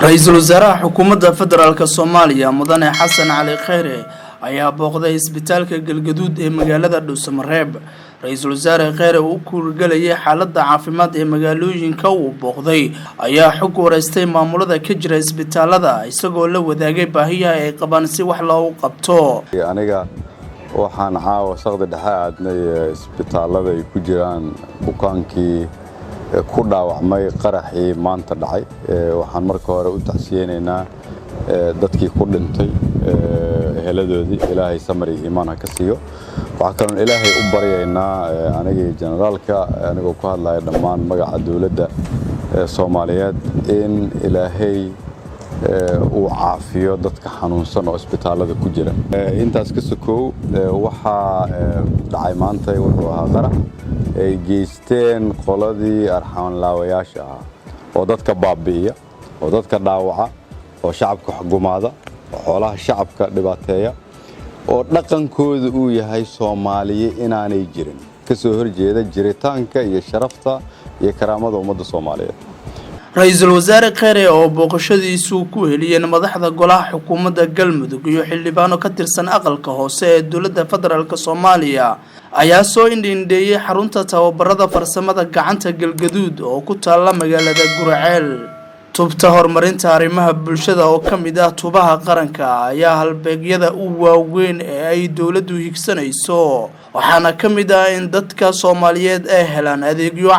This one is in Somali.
Ra'iisul Wasaaraha Xukuumadda Federaalka Soomaaliya Mudane Xasan Cali Kheyre ayaa booqday isbitaalka Galgaduud ee magaalada Dhuusamareeb. Ra'iisul Wasaare Kheyre uu ku wargelayay xaaladda caafimaad ee magaalooyinka uu booqday ayaa xog wareystay maamulada ka jira isbitaalada isagoo la wadaagay baahiyaha ay qabaan si wax loogu qabto. Aniga waxaan caawa shaqada dhexe aadnay isbitaalada ay ku jiraan bukaankii ku dhaawacmay qaraxii maanta dhacay. Waxaan marka hore u tacsiyeenaynaa dadkii ku dhintay eheladoodii Ilaahay samir iyo iimaan ha ka siiyo. Waxa kale oo Ilaahay u baryaynaa aniga generaalka anigoo ku hadlaya dhammaan magaca dawladda Soomaaliyeed in Ilaahay uu caafiyo dadka xanuunsan oo isbitaalada ku jira. Intaas ka sokow waxa dhacay maanta wuxuu ahaa qarax ay geysteen qoladii arxaan laawayaasha ah oo dadka baabi'iya oo dadka dhaawaca oo shacabka xukuumada oo xoolaha shacabka dhibaateeya oo dhaqankooda uu yahay Soomaaliye inaanay jirin ka soo horjeeda jiritaanka iyo sharafta iyo karaamada ummadda Soomaaliyeed. Ra'iisul Wasaare Kheyre oo booqashadiisu ku heliyeen madaxda golaha xukuumadda Galmudug iyo xildhibaano ka tirsan aqalka hoose ee dawladda federaalka Soomaaliya ayaa soo indheeyay xarunta tababarada farsamada gacanta Galgaduud oo ku taala magaalada Guraceel. Tubta horumarinta arrimaha bulshada oo kamid ah tubaha qaranka ayaa halbeegyada u waaweyn ee ay dawladdu higsanayso waxaana kamid ah in dadka Soomaaliyeed ay helaan adeegyo